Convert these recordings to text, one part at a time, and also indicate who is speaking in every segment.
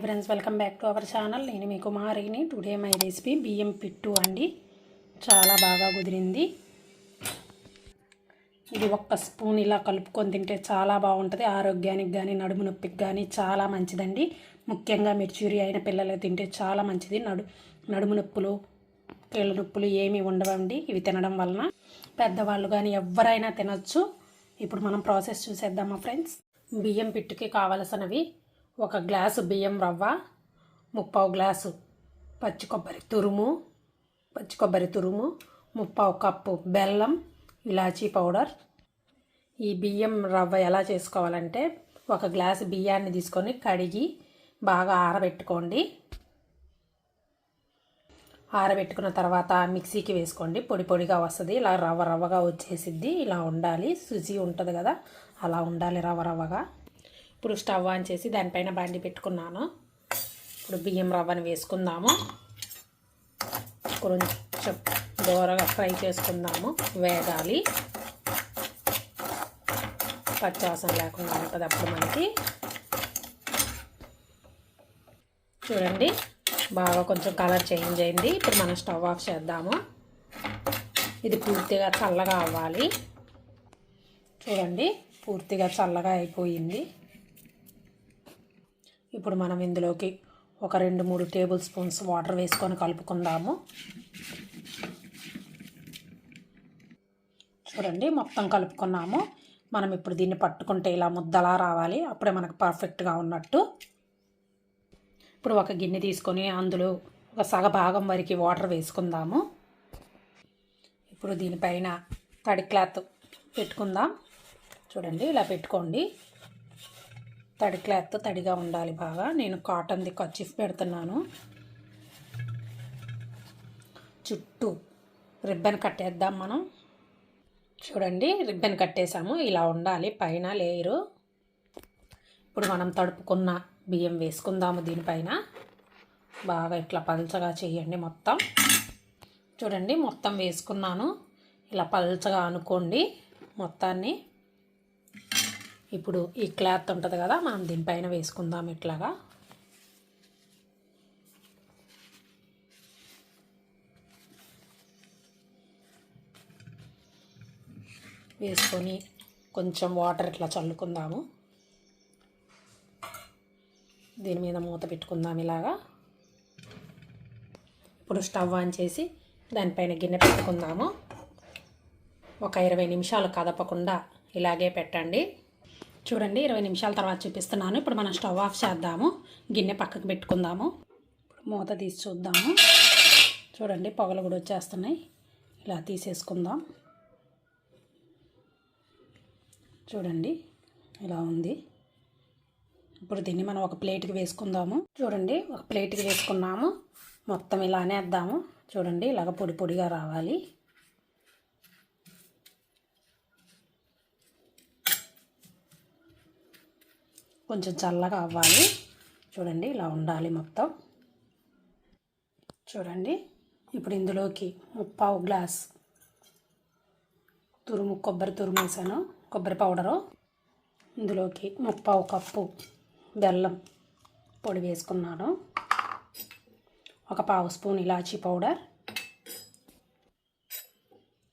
Speaker 1: Friends, welcome back to our channel. నేను మీ కుమారిని. Today my recipe బియ్యం పిట్టు అండి. చాలా బాగా కుదిరింది. ఇది ఒక్క స్పూన్ ఇలా కలుపుకొని తింటే చాలా బాగుంటుంది. ఆరోగ్యానికి కానీ నడుము నొప్పికి కానీ చాలా మంచిదండి. ముఖ్యంగా మెచ్యూరి అయిన పిల్లలు తింటే చాలా మంచిది. నడుము నొప్పులు, కీళ్ళ నొప్పులు ఏమీ ఉండవండి ఇవి తినడం వలన. పెద్దవాళ్ళు కానీ ఎవరైనా తినచ్చు. ఇప్పుడు మనం ప్రాసెస్ చూసేద్దామా ఫ్రెండ్స్. బియ్యం పిట్టుకి కావలసినవి: 1 గ్లాసు బియ్యం రవ్వ, 3/4 గ్లాసు పచ్చి కొబ్బరి తురుము, 3/4 కప్పు బెల్లం, ఇలాచీ పౌడర్. ఈ బియ్యం రవ్వ ఎలా చేసుకోవాలంటే, 1 గ్లాసు బియ్యాన్ని తీసుకొని కడిగి బాగా ఆరబెట్టుకోండి. ఆరబెట్టుకున్న తర్వాత మిక్సీకి వేసుకోండి. పొడి పొడిగా వస్తుంది. ఇలా రవ్వగా వచ్చేసిద్ది. ఇలా ఉండాలి. సుజీ ఉంటుంది కదా, అలా ఉండాలి రవ్వగా. ఇప్పుడు స్టవ్ ఆన్ చేసి దానిపైన బండి పెట్టుకున్నాను. ఇప్పుడు బియ్యం రవ్వని వేసుకుందాము. కొంచెం దూరగా ఫ్రై చేసుకుందాము. వేగాలి, పచ్చివాసన లేకుండా ఉంటుంది అప్పుడు మనకి. చూడండి, బాగా కొంచెం కలర్ చేంజ్ అయింది. ఇప్పుడు మనం స్టవ్ ఆఫ్ చేద్దాము. ఇది పూర్తిగా చల్లగా అవ్వాలి. చూడండి, పూర్తిగా చల్లగా అయిపోయింది. ఇప్పుడు మనం ఇందులోకి ఒక 2-3 టేబుల్ స్పూన్స్ వాటర్ వేసుకొని కలుపుకుందాము. చూడండి, మొత్తం కలుపుకున్నాము. మనం ఇప్పుడు దీన్ని పట్టుకుంటే ఇలా ముద్దలా రావాలి. అప్పుడే మనకు పర్ఫెక్ట్గా ఉన్నట్టు. ఇప్పుడు ఒక గిన్నె తీసుకొని అందులో ఒక సగ భాగం వరకు వాటర్ వేసుకుందాము. ఇప్పుడు దీనిపైన తడి క్లాత్ పెట్టుకుందాం. చూడండి, ఇలా పెట్టుకోండి. తడి క్లాత్ తడిగా ఉండాలి బాగా. నేను కాటన్ది కర్చీఫ్ పెడుతున్నాను. చుట్టూ రిబ్బన్ కట్టేద్దాం మనం. చూడండి, రిబ్బన్ కట్టేసాము. ఇలా ఉండాలి పైన లేయరు. ఇప్పుడు మనం తడుపుకున్న బియ్యం వేసుకుందాము దీనిపైన. బాగా ఇట్లా పల్చగా చేయండి మొత్తం. చూడండి, మొత్తం వేసుకున్నాను. ఇలా పల్చగా అనుకోండి మొత్తాన్ని. ఇప్పుడు ఈ క్లాత్ ఉంటుంది కదా, మనం దీనిపైన వేసుకుందాం. ఇట్లాగా వేసుకొని కొంచెం వాటర్ ఇట్లా చల్లుకుందాము. దీని మీద మూత పెట్టుకుందాం ఇలాగా. ఇప్పుడు స్టవ్ ఆన్ చేసి దానిపైన గిన్నె పెట్టుకుందాము. ఒక 20 నిమిషాలు కదపకుండా ఇలాగే పెట్టండి. చూడండి, 20 నిమిషాల తర్వాత చూపిస్తున్నాను. ఇప్పుడు మనం స్టవ్ ఆఫ్ చేద్దాము. గిన్నె పక్కకు పెట్టుకుందాము. ఇప్పుడు మూత తీసి చూద్దాము. చూడండి, పొగలు కూడా వచ్చేస్తున్నాయి. ఇలా తీసేసుకుందాం. చూడండి, ఇలా ఉంది. ఇప్పుడు దీన్ని మనం ఒక ప్లేట్కి వేసుకుందాము. చూడండి, ఒక ప్లేట్కి వేసుకున్నాము. మొత్తం ఇలానే వేద్దాము. చూడండి, ఇలాగ పొడి పొడిగా రావాలి. కొంచెం చల్లగా అవ్వాలి. చూడండి, ఇలా ఉండాలి మొత్తం. చూడండి, ఇప్పుడు ఇందులోకి 3/4 గ్లాస్ కొబ్బరి తురుము వేసాను, కొబ్బరి పౌడరు. ఇందులోకి 3/4 కప్పు బెల్లం పొడి వేసుకున్నాను. ఒక 1/2 స్పూన్ ఇలాచీ పౌడర్,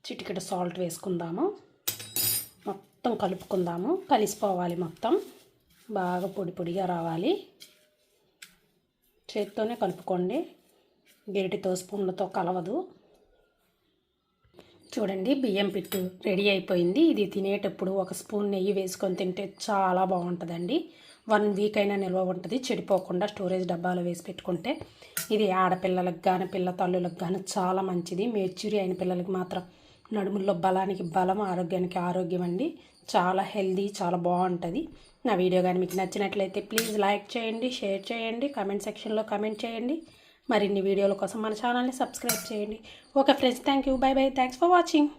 Speaker 1: చిటికెడు సాల్ట్ వేసుకుందాము. మొత్తం కలుపుకుందాము. కలిసిపోవాలి మొత్తం. బాగా పొడి పొడిగా రావాలి. చేత్తోనే కలుపుకోండి, గరిటెతో స్పూన్లతో కలవదు. చూడండి, బియ్యం పిట్టు రెడీ అయిపోయింది. ఇది తినేటప్పుడు 1 స్పూన్ నెయ్యి వేసుకొని తింటే చాలా బాగుంటుందండి. 1 వీక్ అయినా నిల్వ ఉంటుంది, చెడిపోకుండా స్టోరేజ్ డబ్బాలో వేసి పెట్టుకుంటే. ఇది ఆడపిల్లలకు కానీ పిల్ల తల్లులకు కానీ చాలా మంచిది. మెచ్యూరి అయిన పిల్లలకి మాత్రం నడుముల్లో బలానికి బలం, ఆరోగ్యానికి ఆరోగ్యం అండి. చాలా హెల్దీ, చాలా బాగుంటుంది. నా వీడియో కానీ మీకు నచ్చినట్లయితే ప్లీజ్ లైక్ చేయండి, షేర్ చేయండి, కామెంట్ సెక్షన్లో కామెంట్ చేయండి. మరిన్ని వీడియోల కోసం మన ఛానల్ని సబ్స్క్రైబ్ చేయండి. Okay friends, thank you, by by, thanks for watching.